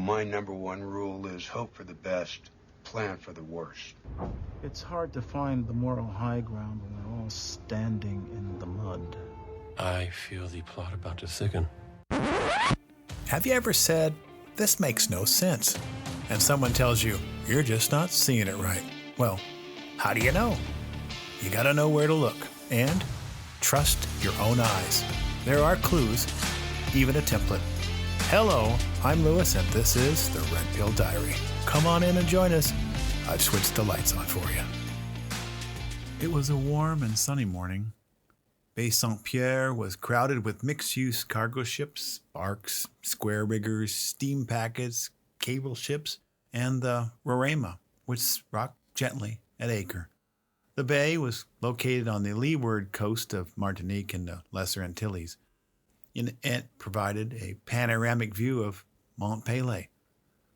my number one rule is hope for the best, plan for the worst. It's hard to find the moral high ground when we're all standing in the mud. I feel the plot about to thicken. Have you ever said, "This makes no sense," and someone tells you, "You're just not seeing it right"? Well, how do you know? You gotta know where to look and trust your own eyes. There are clues, even a template. Hello, I'm Lewis, and this is the Red Pill Diary. Come on in and join us. I've switched the lights on for you. It was a warm and sunny morning. Baie Saint-Pierre was crowded with mixed-use cargo ships, barks, square riggers, steam packets, cable ships, and the Roraima, which rocked gently at anchor. The bay was located on the leeward coast of Martinique and the Lesser Antilles. It provided a panoramic view of Mont Pelee.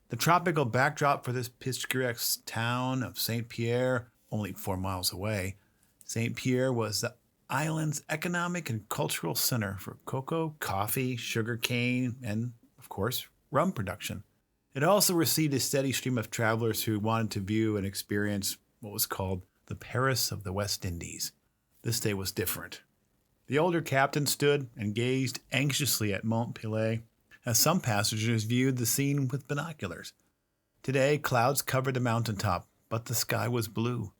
The tropical backdrop for this picturesque town of Saint-Pierre, only 4 miles away, Saint-Pierre was the island's economic and cultural center for cocoa, coffee, sugar cane, and, of course, rum production. It also received a steady stream of travelers who wanted to view and experience what was called the Paris of the West Indies. This day was different. The older captain stood and gazed anxiously at Mont Pelee as some passengers viewed the scene with binoculars. Today, clouds covered the mountaintop, but the sky was blue.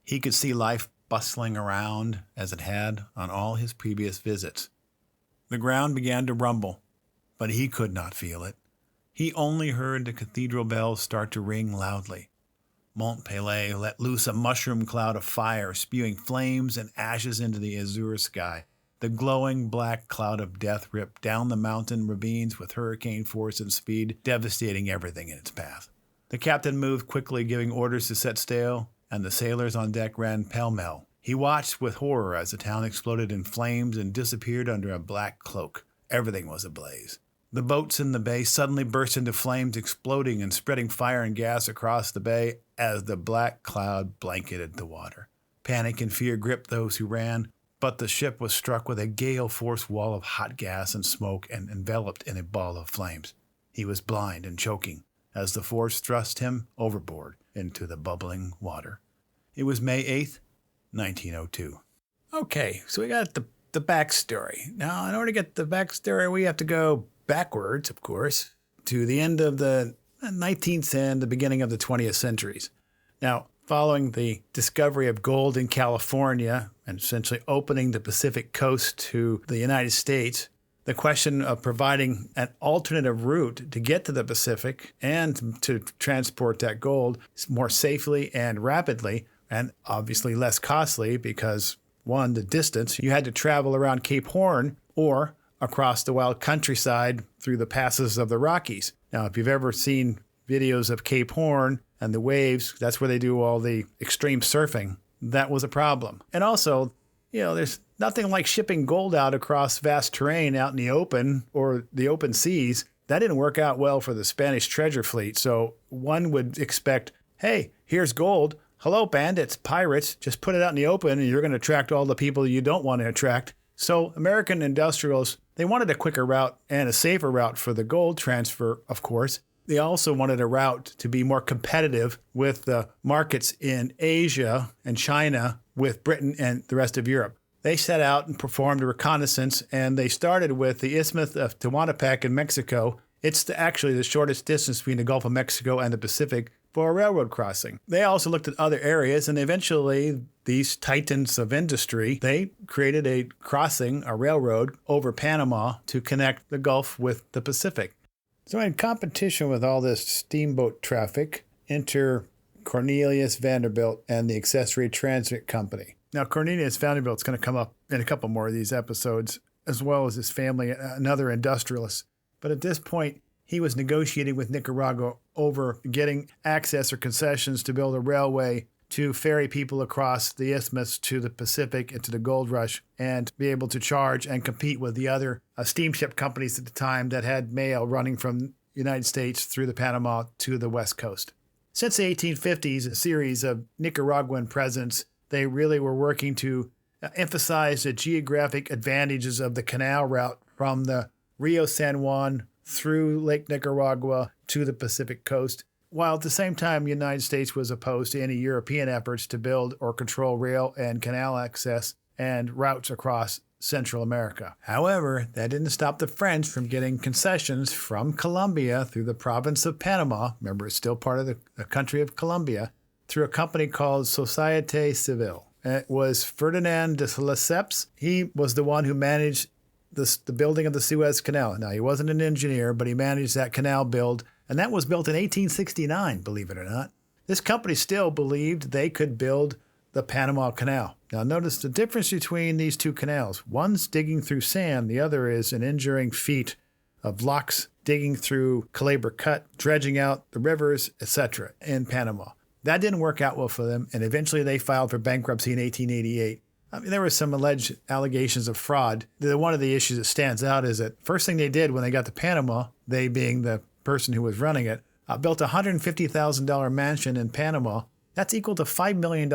He could see life bustling around as it had on all his previous visits. The ground began to rumble, but he could not feel it. He only heard the cathedral bells start to ring loudly. Mont Pelee let loose a mushroom cloud of fire, spewing flames and ashes into the azure sky. The glowing black cloud of death ripped down the mountain ravines with hurricane force and speed, devastating everything in its path. The captain moved quickly, giving orders to set sail, and the sailors on deck ran pell-mell. He watched with horror as the town exploded in flames and disappeared under a black cloak. Everything was ablaze. The boats in the bay suddenly burst into flames, exploding and spreading fire and gas across the bay as the black cloud blanketed the water. Panic and fear gripped those who ran, but the ship was struck with a gale-force wall of hot gas and smoke and enveloped in a ball of flames. He was blind and choking as the force thrust him overboard into the bubbling water. It was May 8th, 1902. Okay, so we got the backstory. Now, in order to get the backstory, we have to go backwards, of course, to the end of the 19th and the beginning of the 20th centuries. Now, following the discovery of gold in California and essentially opening the Pacific coast to the United States, the question of providing an alternative route to get to the Pacific and to transport that gold more safely and rapidly, and obviously less costly because, one, the distance, you had to travel around Cape Horn or across the wild countryside through the passes of the Rockies. Now, if you've ever seen videos of Cape Horn and the waves, that's where they do all the extreme surfing. That was a problem. And also, there's nothing like shipping gold out across vast terrain out in the open or the open seas. That didn't work out well for the Spanish treasure fleet. So one would expect, hey, here's gold. Hello, bandits, pirates. Just put it out in the open and you're going to attract all the people you don't want to attract. So American industrials, they wanted a quicker route and a safer route for the gold transfer, of course. They also wanted a route to be more competitive with the markets in Asia and China with Britain and the rest of Europe. They set out and performed a reconnaissance, and they started with the Isthmus of Tehuantepec in Mexico. It's actually the shortest distance between the Gulf of Mexico and the Pacific for a railroad crossing. They also looked at other areas, and eventually these titans of industry, they created a crossing, a railroad over Panama to connect the Gulf with the Pacific. So in competition with all this steamboat traffic, enter Cornelius Vanderbilt and the Accessory Transit Company. Now, Cornelius Vanderbilt's going to come up in a couple more of these episodes, as well as his family, another industrialist. But at this point, he was negotiating with Nicaragua over getting access or concessions to build a railway to ferry people across the isthmus to the Pacific and to the gold rush and be able to charge and compete with the other steamship companies at the time that had mail running from the United States through the Panama to the West Coast. Since the 1850s, a series of Nicaraguan presidents, they really were working to emphasize the geographic advantages of the canal route from the Rio San Juan through Lake Nicaragua to the Pacific coast, while at the same time the United States was opposed to any European efforts to build or control rail and canal access and routes across Central America. However, that didn't stop the French from getting concessions from Colombia through the province of Panama. Remember, it's still part of the country of Colombia, through a company called Société Civile. It was Ferdinand de Lesseps. He was the one who managed the building of the Suez Canal. Now, he wasn't an engineer, but he managed that canal build, and that was built in 1869, believe it or not. This company still believed they could build the Panama Canal. Now, notice the difference between these two canals. One's digging through sand, the other is an enduring feat of locks digging through Calabar Cut, dredging out the rivers, etc. in Panama. That didn't work out well for them, and eventually they filed for bankruptcy in 1888. There were some alleged allegations of fraud. One of the issues that stands out is that first thing they did when they got to Panama, they being the person who was running it, built a $150,000 mansion in Panama. That's equal to $5 million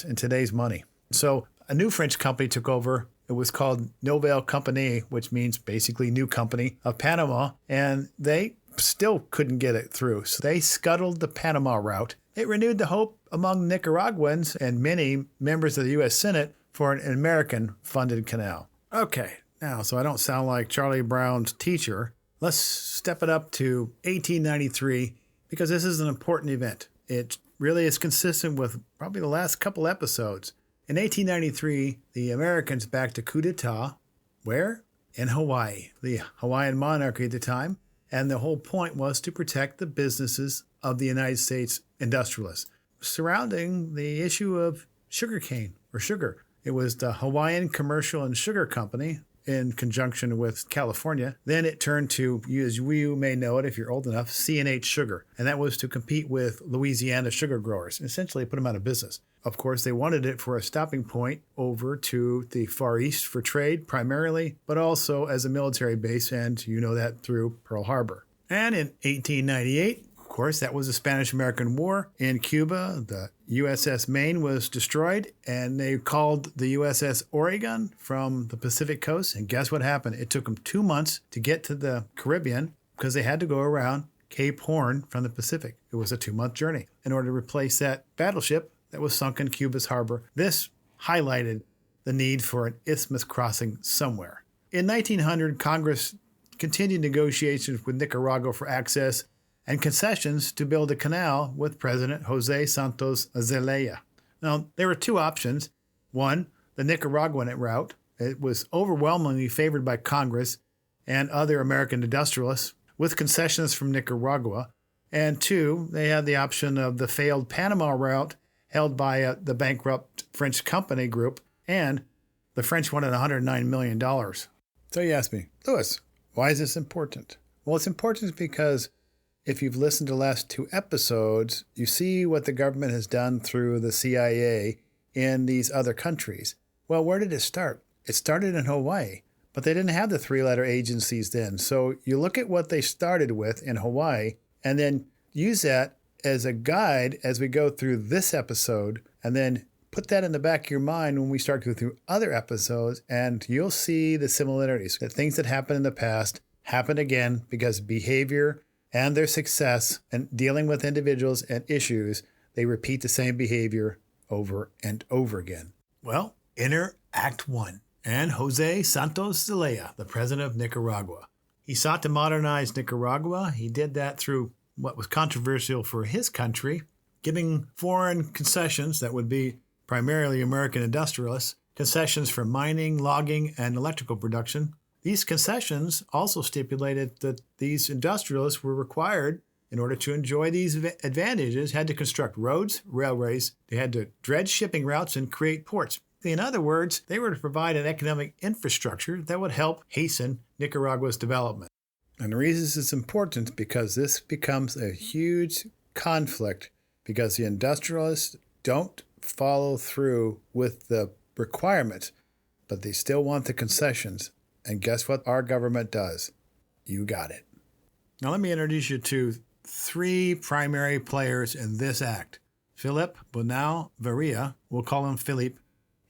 in today's money. So a new French company took over. It was called Nouvelle Compagnie, which means basically New Company of Panama, and they still couldn't get it through. So they scuttled the Panama route. It renewed the hope among Nicaraguans and many members of the U.S. Senate for an American-funded canal. Okay, now, so I don't sound like Charlie Brown's teacher, let's step it up to 1893, because this is an important event. It really is consistent with probably the last couple episodes. In 1893, the Americans backed a coup d'etat. Where? In Hawaii, the Hawaiian monarchy at the time. And the whole point was to protect the businesses of the United States industrialists surrounding the issue of sugarcane or sugar. It was the Hawaiian Commercial and Sugar Company in conjunction with California. Then it turned to, as you may know it if you're old enough, C&H Sugar. And that was to compete with Louisiana sugar growers, and essentially put them out of business. Of course, they wanted it for a stopping point over to the Far East for trade primarily, but also as a military base, and you know that through Pearl Harbor. And in 1898, of course, that was the Spanish-American War. In Cuba, the USS Maine was destroyed, and they called the USS Oregon from the Pacific coast. And guess what happened? It took them 2 months to get to the Caribbean because they had to go around Cape Horn from the Pacific. It was a 2-month journey in order to replace that battleship that was sunk in Cuba's harbor. This highlighted the need for an isthmus crossing somewhere. In 1900, Congress continued negotiations with Nicaragua for access and concessions to build a canal with President Jose Santos Zelaya. Now, there were two options. One, the Nicaraguan route. It was overwhelmingly favored by Congress and other American industrialists with concessions from Nicaragua. And two, they had the option of the failed Panama route held by the bankrupt French company group, and the French wanted $109 million. So you ask me, Louis, why is this important? Well, it's important because if you've listened to the last 2 episodes, you see what the government has done through the CIA in these other countries. Well, where did it start? It started in Hawaii, but they didn't have the 3-letter agencies then. So you look at what they started with in Hawaii and then use that as a guide as we go through this episode, and then put that in the back of your mind when we start to go through other episodes, and you'll see the similarities. That things that happened in the past happen again because behavior and their success and dealing with individuals and issues, they repeat the same behavior over and over again. Well, enter Act 1 and Jose Santos Zelaya, the president of Nicaragua. He sought to modernize Nicaragua. He did that through what was controversial for his country, giving foreign concessions that would be primarily American industrialists, concessions for mining, logging, and electrical production. These concessions also stipulated that these industrialists were required, in order to enjoy these advantages, had to construct roads, railways, they had to dredge shipping routes and create ports. In other words, they were to provide an economic infrastructure that would help hasten Nicaragua's development. And the reason it's important because this becomes a huge conflict because the industrialists don't follow through with the requirements, but they still want the concessions. And guess what our government does? You got it. Now let me introduce you to 3 primary players in this act. Philip Bonal Varia, we'll call him Philippe.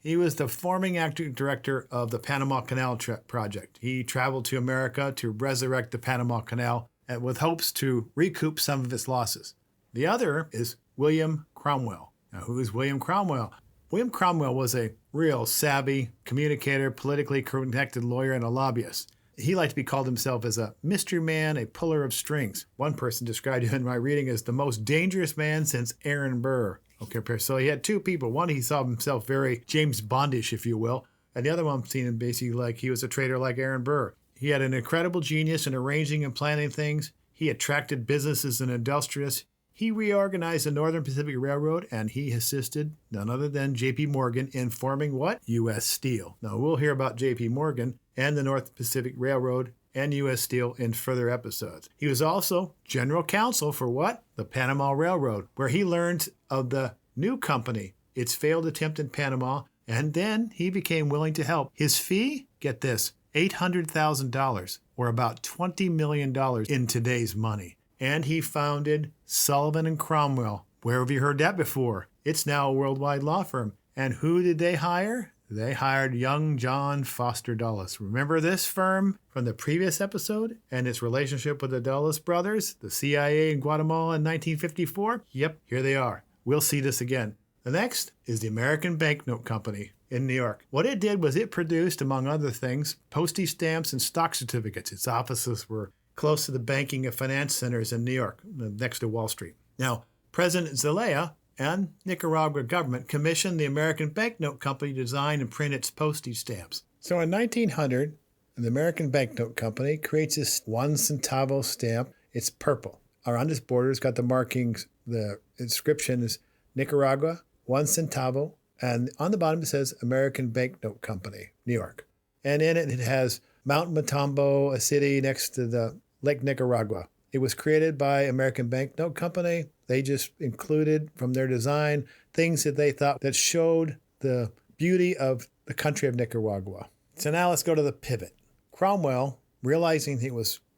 He was the forming acting director of the Panama Canal project. He traveled to America to resurrect the Panama Canal and with hopes to recoup some of its losses. The other is William Cromwell. Now, who is William Cromwell? William Cromwell was a real savvy communicator, politically connected lawyer, and a lobbyist. He liked to be called himself as a mystery man, a puller of strings. One person described him in my reading as the most dangerous man since Aaron Burr. Okay, so he had two people. One, he saw himself very James Bondish, if you will. And the other one seen him basically like he was a traitor like Aaron Burr. He had an incredible genius in arranging and planning things. He attracted businesses and industrialists. He reorganized the Northern Pacific Railroad, and he assisted none other than J.P. Morgan in forming what? U.S. Steel. Now, we'll hear about J.P. Morgan and the North Pacific Railroad and U.S. Steel in further episodes. He was also general counsel for what? The Panama Railroad, where he learned of the new company, its failed attempt in Panama, and then he became willing to help. His fee? Get this, $800,000, or about $20 million in today's money. And he founded Sullivan and Cromwell. Where have you heard that before? It's now a worldwide law firm. And who did they hire? They hired young John Foster Dulles. Remember this firm from the previous episode and its relationship with the Dulles brothers, the CIA in Guatemala in 1954? Yep, here they are. We'll see this again. The next is the American Banknote Company in New York. What it did was it produced, among other things, postage stamps and stock certificates. Its offices were close to the banking and finance centers in New York, next to Wall Street. Now, President Zelaya and Nicaragua government commissioned the American Banknote Company to design and print its postage stamps. So in 1900, the American Banknote Company creates this 1 centavo stamp. It's purple. Around its border, it's got the markings, the inscription is Nicaragua, 1 centavo, and on the bottom it says American Banknote Company, New York. And in it, it has Mount Matambo, a city next to the Lake Nicaragua. It was created by American Banknote Company. They just included from their design things that they thought that showed the beauty of the country of Nicaragua. So now let's go to the pivot. Cromwell, realizing he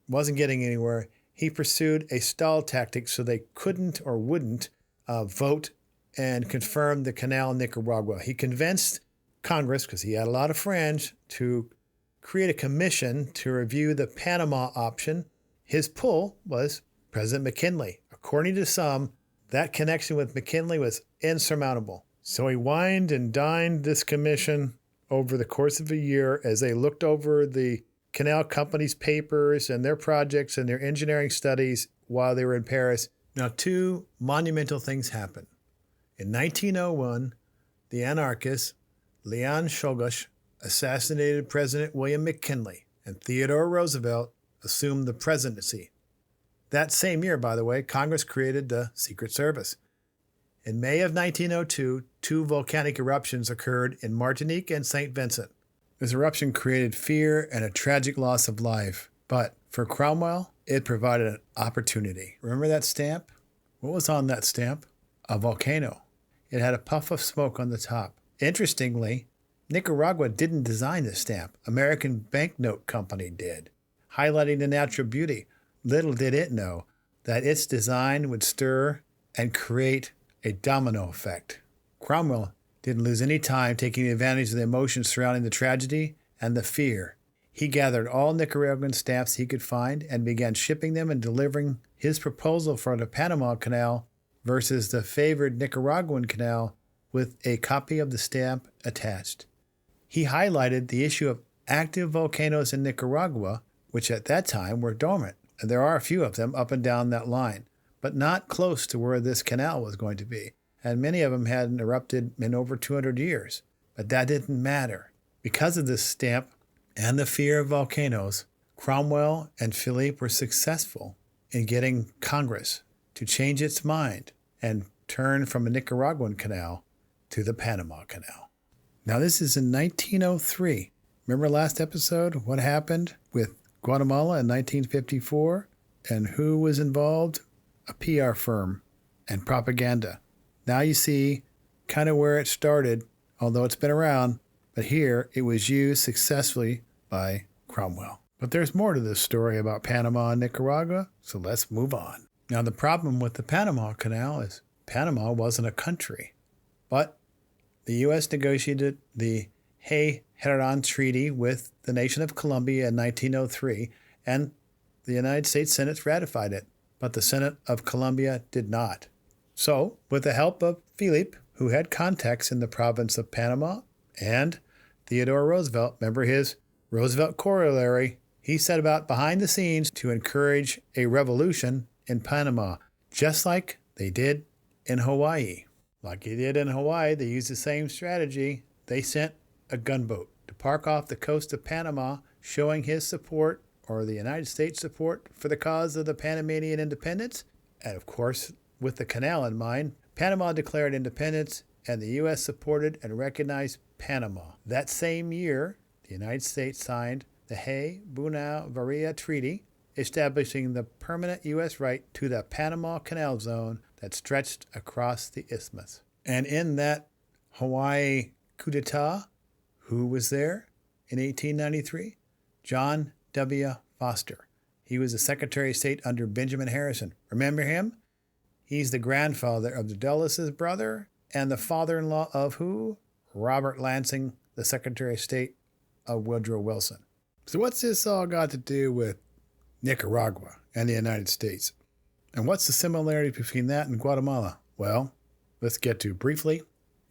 wasn't getting anywhere, he pursued a stall tactic so they couldn't or wouldn't vote and confirm the canal in Nicaragua. He convinced Congress, because he had a lot of friends, to create a commission to review the Panama option. His pull was President McKinley. According to some, that connection with McKinley was insurmountable. So he wined and dined this commission over the course of a year as they looked over the canal company's papers and their projects and their engineering studies while they were in Paris. Now, two monumental things happened. In 1901, the anarchist Leon Czolgosz assassinated President William McKinley, and Theodore Roosevelt assumed the presidency. That same year, by the way, Congress created the Secret Service. In May of 1902, two volcanic eruptions occurred in Martinique and St. Vincent. This eruption created fear and a tragic loss of life. But for Cromwell, it provided an opportunity. Remember that stamp? What was on that stamp? A volcano. It had a puff of smoke on the top. Interestingly, Nicaragua didn't design the stamp. American Banknote Company did, highlighting the natural beauty. Little did it know that its design would stir and create a domino effect. Cromwell didn't lose any time taking advantage of the emotions surrounding the tragedy and the fear. He gathered all Nicaraguan stamps he could find and began shipping them and delivering his proposal for the Panama Canal versus the favored Nicaraguan canal with a copy of the stamp attached. He highlighted the issue of active volcanoes in Nicaragua, which at that time were dormant. And there are a few of them up and down that line, but not close to where this canal was going to be. And many of them hadn't erupted in over 200 years. But that didn't matter. Because of this stamp and the fear of volcanoes, Cromwell and Philippe were successful in getting Congress to change its mind and turn from a Nicaraguan canal to the Panama Canal. Now this is in 1903. Remember last episode what happened with Guatemala in 1954 and who was involved? A PR firm and propaganda. Now you see kind of where it started, although it's been around, but here it was used successfully by Cromwell. But there's more to this story about Panama and Nicaragua, so let's move on. Now the problem with the Panama Canal is Panama wasn't a country, but the U.S. negotiated the E43 Treaty with the nation of Colombia in 1903, and the United States Senate ratified it, but the Senate of Colombia did not. So, with the help of Philip, who had contacts in the province of Panama, and Theodore Roosevelt, remember his Roosevelt corollary, he set about behind the scenes to encourage a revolution in Panama, just like they did in Hawaii. Like they did in Hawaii, they used the same strategy. They sent a gunboat to park off the coast of Panama, showing his support, or the United States support, for the cause of the Panamanian independence. And of course, with the canal in mind, Panama declared independence, and the U.S. supported and recognized Panama. That same year, the United States signed the E43 Treaty, establishing the permanent U.S. right to the Panama Canal Zone that stretched across the isthmus. And in that Hawaii coup d'etat, who was there in 1893? John W. Foster. He was the Secretary of State under Benjamin Harrison. Remember him? He's the grandfather of the Dulles' brother and the father-in-law of who? Robert Lansing, the Secretary of State of Woodrow Wilson. So what's this all got to do with Nicaragua and the United States? And what's the similarity between that and Guatemala? Well, let's get to briefly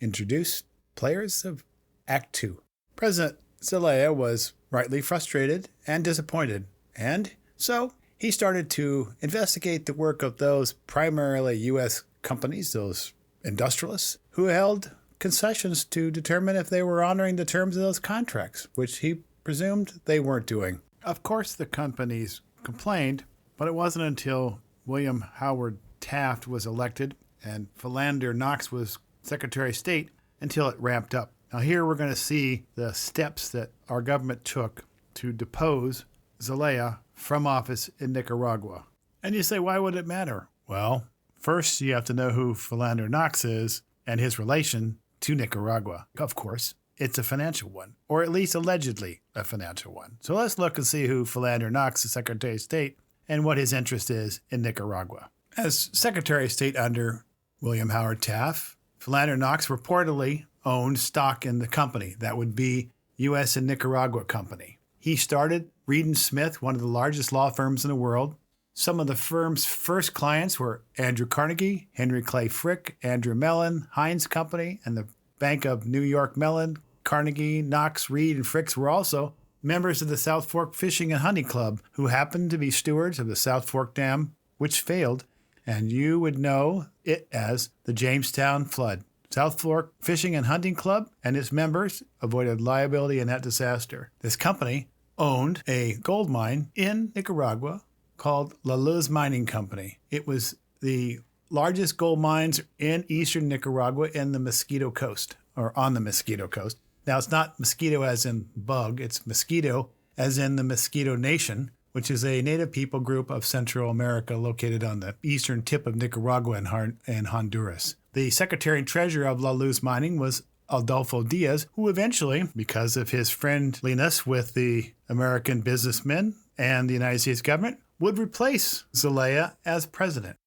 introduce players of Act 2. President Zelaya was rightly frustrated and disappointed, and so he started to investigate the work of those primarily U.S. companies, those industrialists, who held concessions to determine if they were honoring the terms of those contracts, which he presumed they weren't doing. Of course, the companies complained, but it wasn't until William Howard Taft was elected and Philander Knox was Secretary of State until it ramped up. Now here we're going to see the steps that our government took to depose Zelaya from office in Nicaragua. And you say, why would it matter? Well, first you have to know who Philander Knox is and his relation to Nicaragua. Of course, it's a financial one, or at least allegedly a financial one. So let's look and see who Philander Knox, the Secretary of State, and what his interest is in Nicaragua. As Secretary of State under William Howard Taft, Philander Knox reportedly owned stock in the company. That would be U.S. and Nicaragua Company. He started Reed & Smith, one of the largest law firms in the world. Some of the firm's first clients were Andrew Carnegie, Henry Clay Frick, Andrew Mellon, Heinz Company, and the Bank of New York Mellon. Carnegie, Knox, Reed, and Fricks were also members of the South Fork Fishing and Hunting Club, who happened to be stewards of the South Fork Dam, which failed, and you would know it as the Jamestown Flood. South Fork Fishing and Hunting Club and its members avoided liability in that disaster. This company owned a gold mine in Nicaragua called La Luz Mining Company. It was the largest gold mines in eastern Nicaragua in the Mosquito Coast, or on the Mosquito Coast. Now, it's not mosquito as in bug, it's mosquito as in the Mosquito Nation, which is a native people group of Central America located on the eastern tip of Nicaragua and Honduras. The Secretary and Treasurer of La Luz Mining was Adolfo Diaz, who eventually, because of his friendliness with the American businessmen and the United States government, would replace Zelaya as president.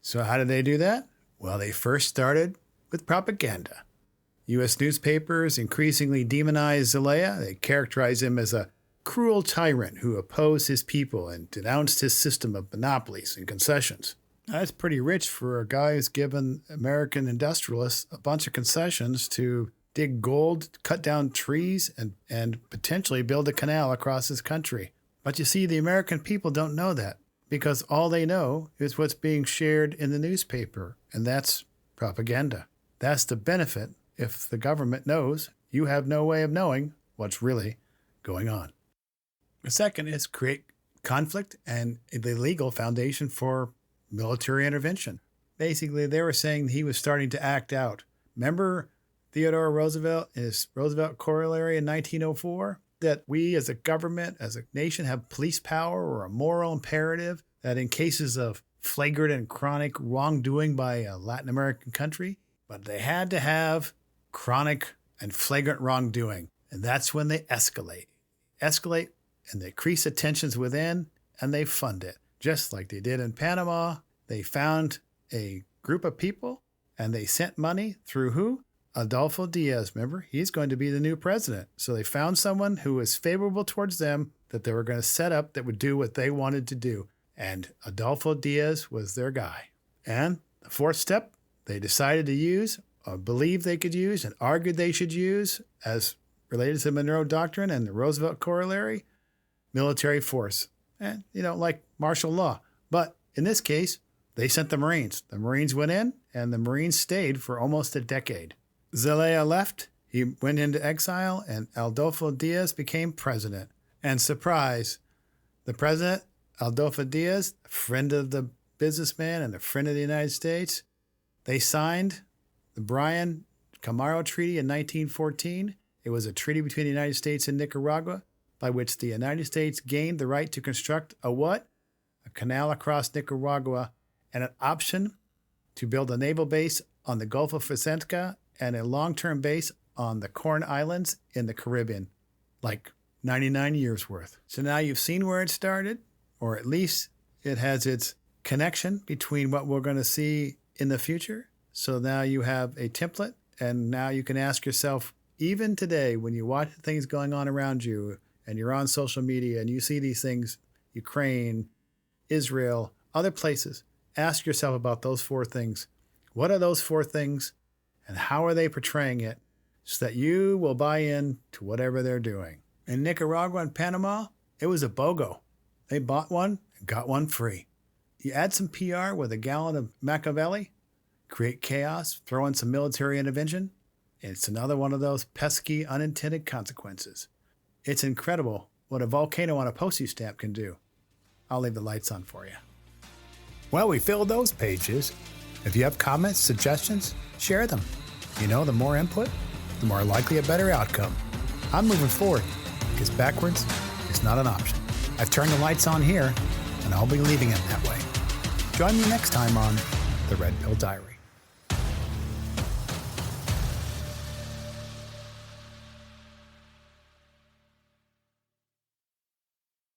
So how did they do that? Well, they first started with propaganda. U.S. newspapers increasingly demonized Zelaya. They characterized him as a cruel tyrant who opposed his people and denounced his system of monopolies and concessions. That's pretty rich for a guy who's given American industrialists a bunch of concessions to dig gold, cut down trees, and potentially build a canal across his country. But you see, the American people don't know that because all they know is what's being shared in the newspaper, and that's propaganda. That's the benefit. If the government knows, you have no way of knowing what's really going on. The second is create conflict and the legal foundation for military intervention. Basically, they were saying he was starting to act out. Remember Theodore Roosevelt, his Roosevelt corollary in 1904? That we as a government, as a nation, have police power or a moral imperative that in cases of flagrant and chronic wrongdoing by a Latin American country, but they had to have chronic and flagrant wrongdoing. And that's when they escalate, and they increase the tensions within, and they fund it. Just like they did in Panama, they found a group of people, and they sent money through who? Adolfo Diaz, remember, he's going to be the new president. So they found someone who was favorable towards them that they were going to set up that would do what they wanted to do. And Adolfo Diaz was their guy. And the fourth step they decided to use, or believed they could use, and argued they should use, as related to the Monroe Doctrine and the Roosevelt Corollary, military force. And, like martial law. But in this case, they sent the Marines. The Marines went in, and the Marines stayed for almost a decade. Zelaya left, he went into exile, and Adolfo Diaz became president. And surprise, the president, Adolfo Diaz, a friend of the businessman and a friend of the United States, they signed the Bryan-Camaro Treaty in 1914. It was a treaty between the United States and Nicaragua by which the United States gained the right to construct a what? A canal across Nicaragua and an option to build a naval base on the Gulf of Vicenca and a long-term base on the Corn Islands in the Caribbean, like 99 years worth. So now you've seen where it started, or at least it has its connection between what we're going to see in the future. So now you have a template, and now you can ask yourself, even today, when you watch things going on around you and you're on social media and you see these things, Ukraine, Israel, other places, ask yourself about those four things. What are those four things, and how are they portraying it so that you will buy in to whatever they're doing? In Nicaragua and Panama, it was a BOGO. They bought one and got one free. You add some PR with a gallon of Machiavelli, create chaos, throw in some military intervention, and it's another one of those pesky, unintended consequences. It's incredible what a volcano on a postage stamp can do. I'll leave the lights on for you. Well, we filled those pages. If you have comments, suggestions, share them. The more input, the more likely a better outcome. I'm moving forward because backwards is not an option. I've turned the lights on here, and I'll be leaving it that way. Join me next time on The Red Pill Diary.